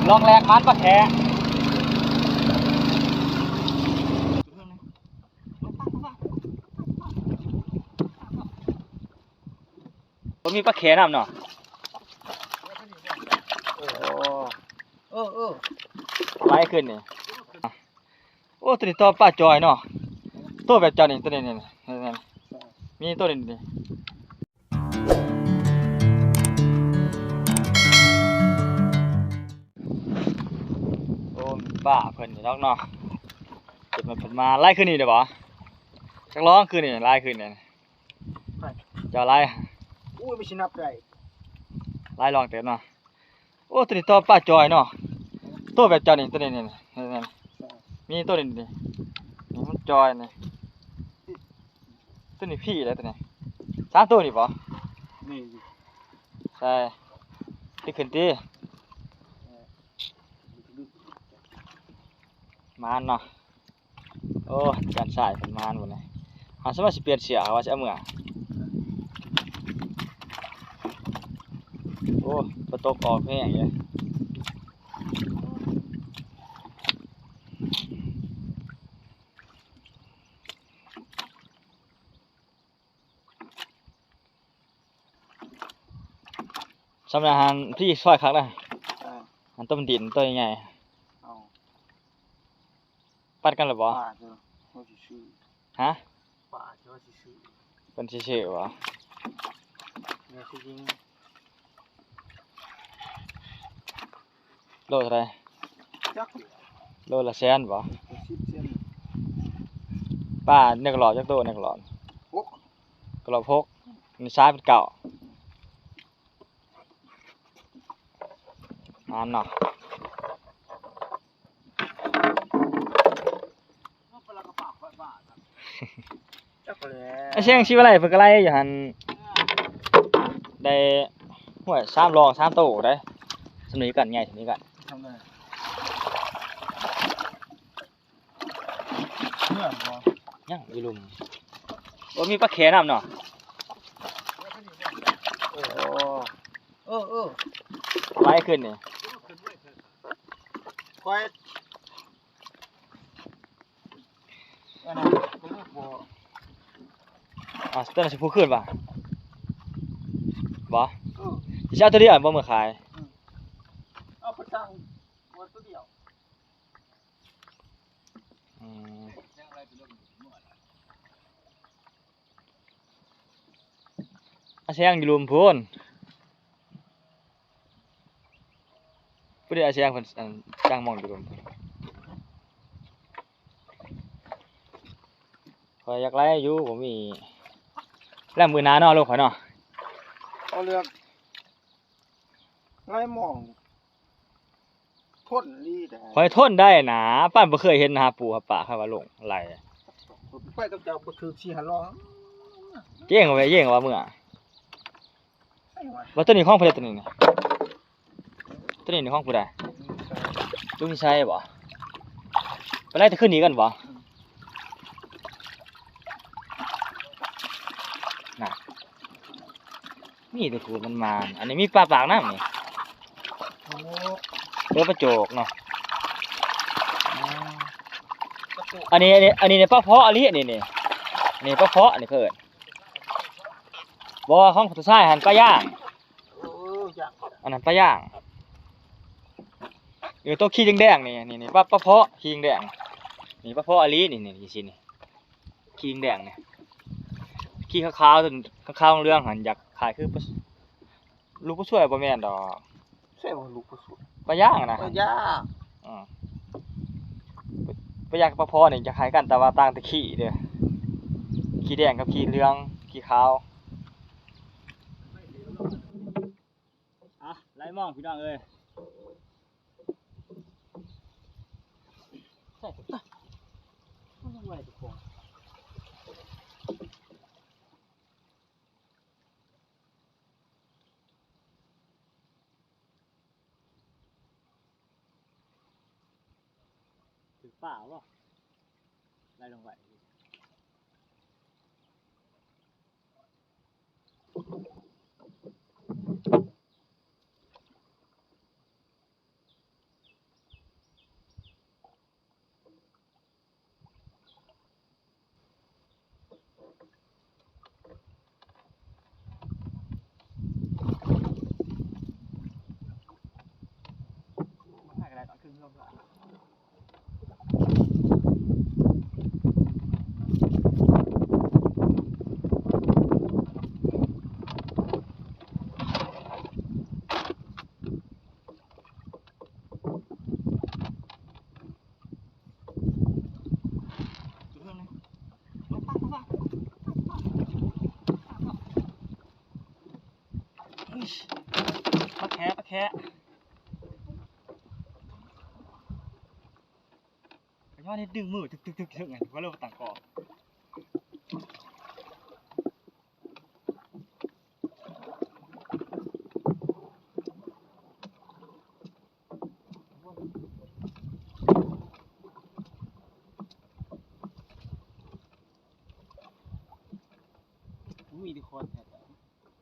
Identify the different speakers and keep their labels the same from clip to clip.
Speaker 1: ลองแรกมันปลาแขผมมีปลาแขนำเนาะไล่ขึ้นนี่โอ้ตัวนี้ตัวปลาจอยเนาะตัวแบบจอยนี่ตัวนี้นี่มีตัวนี้นี่โอ้ป้าเพิ่นนี่เนาะเก็บมันเพิ่นมาไล่ขึ้นนี่เด้อบ่จักร้องขึ้นนี่ไล่ขึ้นนี่เจ้าไล่
Speaker 2: อุ้ยไม่ชินับได้
Speaker 1: ไล่ลองเต็มเนาะโอ้ตัวนี้ตัวปลาจอยเนาะตัวแบบจอยนี่ตัวนี้นี่มีตัวนี้นี่มันจอยนี่ตัวนี้พี่แล้วตัวนี้3ตัวนี่บ่
Speaker 2: นี่
Speaker 1: ใช่ที่ขึ้นที่มานเนาะโอ้การใส่เป็นมานหมดเลยสมมติสิเปลี่ยนเสียว่าจะเอาเมื่อโอ้ประตูกออกแห้งเลยสำหรับทางพี่ช่วยครั้งได้มันต้มดินตัวใหญ่ปัดกันหรือเปล่าฮะเป็นเฉยๆวะโลเท่าไรโลละแสนบ่ป้าเนี่ยกระหลอดจักโตเนี่ยกระหลอดกระหลอดพกนี่ซ้ายเป็นเก่าอันเนาะไอ้เชียงชีวอะไรเพิ่นก็ไล่อยู่หั่นได้ห้วย3รอง3โตได้สำนี้กันใหญ่สำนี้กัน
Speaker 2: ทำได้
Speaker 1: ยังอยู่ลุมบ่มีปลาแขนำเนาะไล่ขึ้นนี่
Speaker 2: ควายอันนั้นก็เรียกบ่
Speaker 1: ตัวนั้นสิผู้ขึ้นป่ะบ่สิเอาตัวเดียวบ่มื้อขาย
Speaker 2: เอาไปตั้งวันตัวเดียว
Speaker 1: อาเชียงอยู่ลุมพูนผู้ใดอาเชียงเพิ่นจ้างมองอยู่ลุมข่อยอยากไล่อยู่ผมมีแล้วมื้อหน้าเนาะลูกข่อยเนาะ
Speaker 2: เอาเลือกไล่มองทนดีได้
Speaker 1: ข่อยทนได้นะป้านบ่เคยเห็นหาปูหาปลาครับว่าลงไหล
Speaker 2: ไปต้องจับบ่ถือ4 5 0
Speaker 1: เก่งไว้เก่งว่ามื้อว่าตัวนี้ของผู้ใดตัวนี้ตัวนี้ของผู้ใดลุงใช่บ่ไปไล่จะขึ้นนี้กันบ่น่ะนี่แต่กูมันมาอันนี้มีปลาปากน้ำนี่เรือปลาโจกเนาะอันนี้เนี่ยปลาเพาะอันนี้นี่ปลาเพาะนี่เพิ่นบ่ของผู้ชายหันปลาย่างอันนั้นปลาย่างอยู่ตัวขี้แดงๆนี่ปลาเพาะขี้แดงนี่ปลาเพาะอันนี้นี่สินี่ขี้แดงนี่ขี้ขาวๆจนขาวๆเรื่องหันอยากขายคือลูกผู้ช่วยบ่แม่นดอก
Speaker 2: ใช่บ่ลูกผู้ช่วย
Speaker 1: ปลาย่างนะ
Speaker 2: ปลาย่าง
Speaker 1: ปลาย่างกับปลาเพาะนี่จะคล้ายกันแต่ว่าต่างแต่ขี้เด้อขี้แดงกับขี้เหลืองขี้ขาวไล่มองพี่น้องเอ้ยใช่มันไหวทุกคนถึงป่าวะไล่ลงไป ปลาแคะปลาแคะไอ้ยอดนี่ดึงมือตึกไงว่าเราต่างกอกมีทุกคนแท้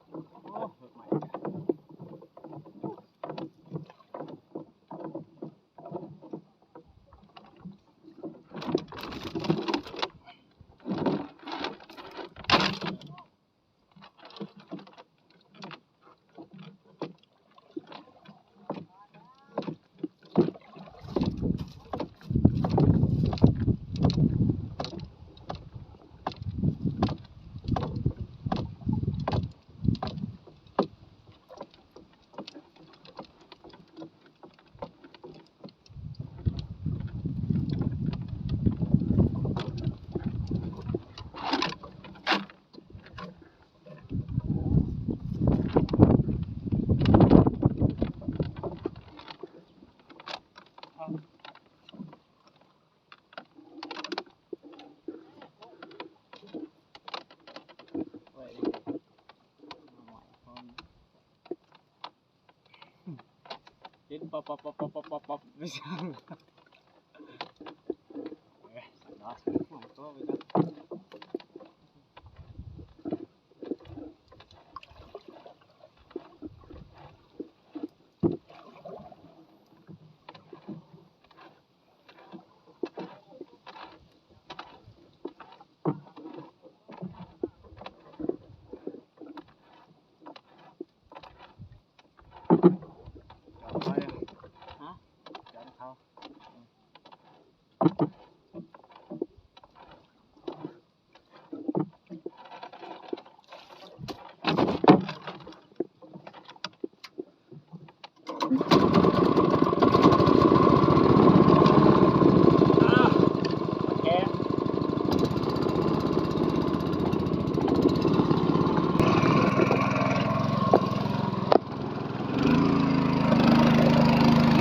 Speaker 1: โอ้เบิกใหม่เห็นป๊อปไม่ใช่เนาะตัวไปกันฮะเดี๋ยวเขาแก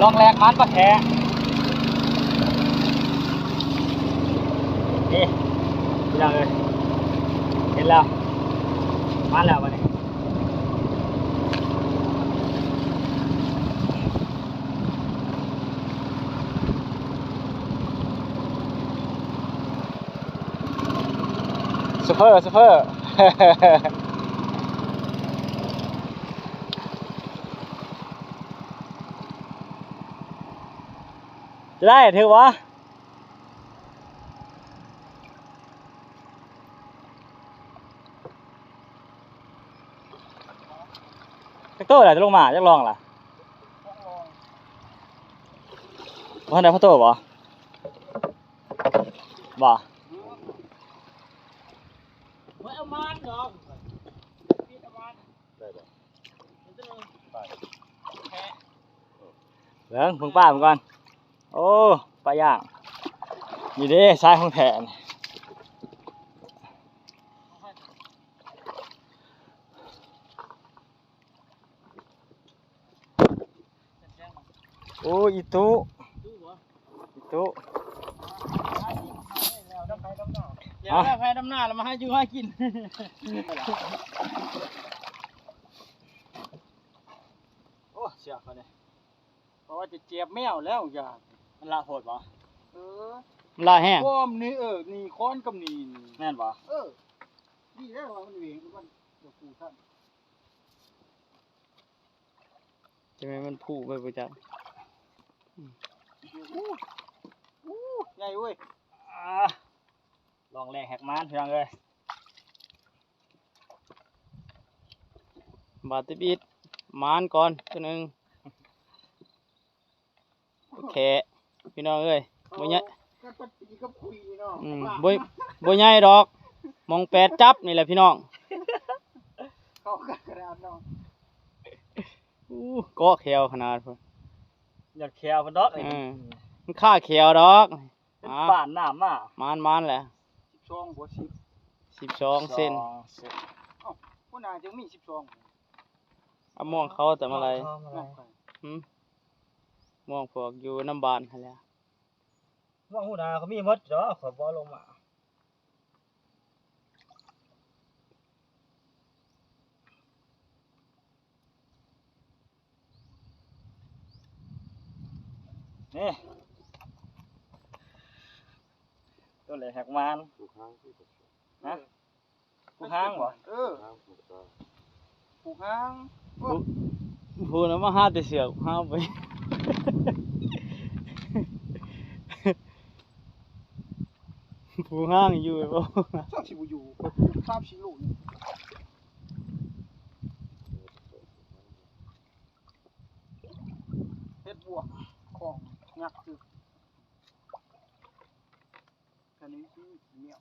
Speaker 1: ลองแรงมันปะแคะนี่พี่น้องเลยเห็นแล้วมาแล้ววันนี้ซูเปอร์จะได้ถือวะจักโต้แหละจะลงมาจะลองล่ะว่าได้พ่อโต้บ่บ่เอามันเหรอพี่เอามันได้บ่เบิ่งเพิ่งป้ามันก่อนโอ้ปลาย่างนี่เด้ซ้ายของแผนโอ้อีตุเดี๋ยวแพ้ดำหน้าแล้วมาให้ยูให้กินโอ้เสียเขาเนี่ยเพราะว่าจะเจ็บแมวแล้วอย่ามันละโหดบ่มันละแห้งก้มนี่นี่ค้อนกับนี่แม่นบ่นี่ได้ว่ามันเวงมันเดี๋ยวกูท่านจะไม่มันผูไปประจันใหญ่เว้ยลองแรงแหกม้านเพียงเลยบาดติบิดม้านก่อนตัวหนึ่งโอเค
Speaker 3: แขพี่น้องเอ้ยบ่ใหญ่
Speaker 2: กันปัดปีกับคุยเนาะ
Speaker 3: บ่ใหญ่ดอกมองแปดจับนี่แหละพี่น้อง
Speaker 2: เข้ากันกระดานเนาะ
Speaker 3: เกาะแขวขนาดพุ่น
Speaker 1: อยากแควมันดอกนี่
Speaker 3: มันค่าแขวดอก
Speaker 1: เป็นบ้านน้ำมา
Speaker 3: มานแหละ
Speaker 2: 12บ่10
Speaker 3: 12เส้น
Speaker 2: เอ้าผู้น่าจะมี12
Speaker 3: เอาม่วงเขาแต่มาอะไร
Speaker 2: มองไป
Speaker 3: ม่วงพวกอยู่น้ำบานหั่นแหละ
Speaker 1: ว่าหูนาเขามีหมดจ้ะขอบ่ลงมานี่ตัวเหล็กหักมันฮะกูห้างบ่
Speaker 2: ผูกหาง
Speaker 3: พูดนะมาหาแต่เสือกหาไป ผู้ห้างอยู่บ่
Speaker 2: ช่างสิบ่อยู่ภาพสิลูกนี่เฮ็ดบวกของยักษ์คืออันนี้คือเหนียว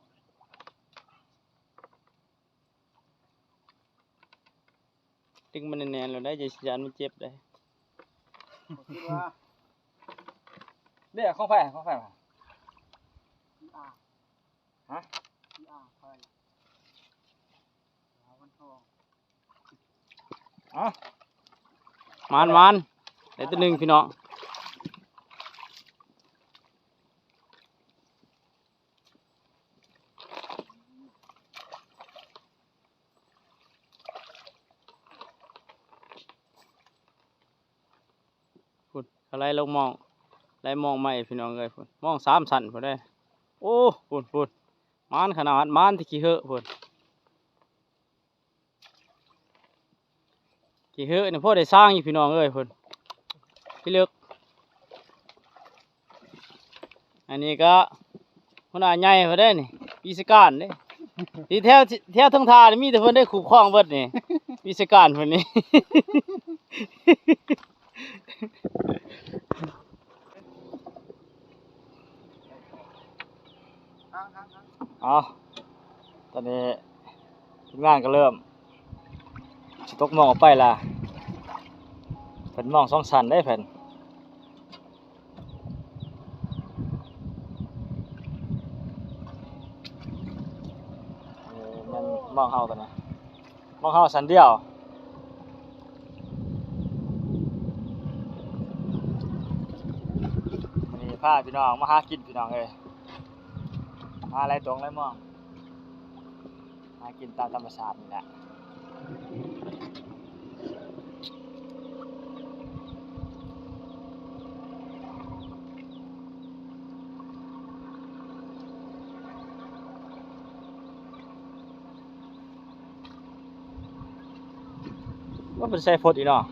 Speaker 3: ตึงมันแน่นๆแล้วได้จะยันมันเจ็บได้
Speaker 2: คิดว่า
Speaker 1: เด้อของไผมา
Speaker 2: PR
Speaker 1: ฮะ
Speaker 2: PR ไปวันทอง
Speaker 1: อ๋อ
Speaker 3: มานได้ตัวหนึงพี่น้องพุ่นอะไรลงมองไรมองใหม่พี่น้องเอ้ยพุ่นมอง3ชั้นพุ่นได้โอ้พุ่นมานขนาดมานที่ขี้เหอะพุ่นขี้เหอะนี่พอได้สร้างอยู่พี่น้องเอ้ยพุ่นพี่เลือกอันนี้ก็หัวหน้าใหญ่เพิ่นได้นี่วิศการเด้ที่แถวทั้งทานี่มีแต่เพิ่นได้ขู่ครองเบิดนี่วิศการเพิ่นนี่
Speaker 2: ทาง
Speaker 1: อ๋อตอนนี้ทีมงานก็เริ่มสิตกหมองออกไปล่ะเพิ่นมอง2ชั้นได้เพิ่นมันมองเฮากันนะมองเฮาชั้นเดียววันนี้พาพี่น้องมาหากินพี่น้องเอ้ยหาอะไรตรงไรมองหากินตามธรรมชาตินี่แหละว่าเป็นใส่ฟดอีกเนาะ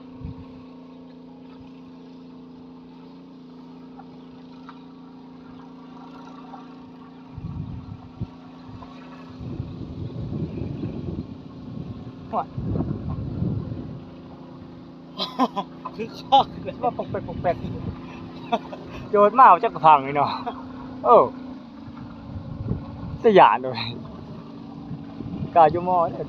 Speaker 1: คือชอบเลยว่าปกเป็กโยนมาเอาจักกระพังนี่เนาะสยานเลยกาอยู่มอเนี่ย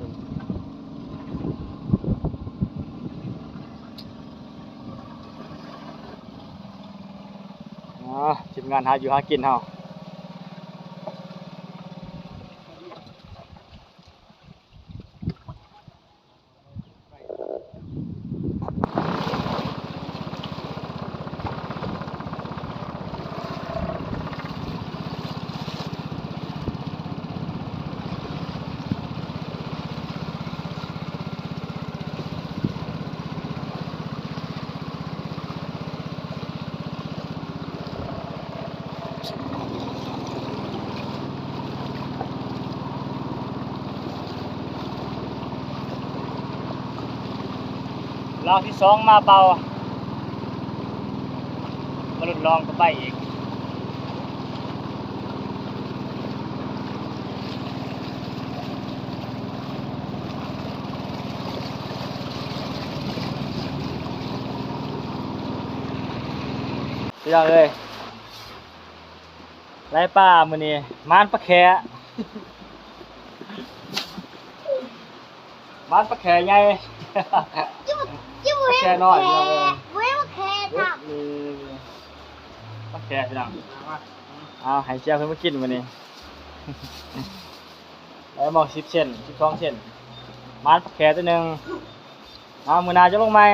Speaker 1: ทีมงานหาอยู่หากินเฮารอบที่2มาเบามาลุ้นลองก็ไปอีก พี่น้องเอ้ยไล่ป้ามื้อนี้มานปลาแขมานปลาแขใหญ่
Speaker 4: จิ้มเห็น
Speaker 1: แค่น้อยพี่น้องเอ้ย
Speaker 4: เว้ยว่าแค่ท
Speaker 1: ปลาแขพี่น้องเอาให้เจ้าเพิ่นมากินมื้อนี้ แล้วหมอก10เซน12เซนมานปลาแขตัวหนึงเอามื้อหน้าจะลงใหม่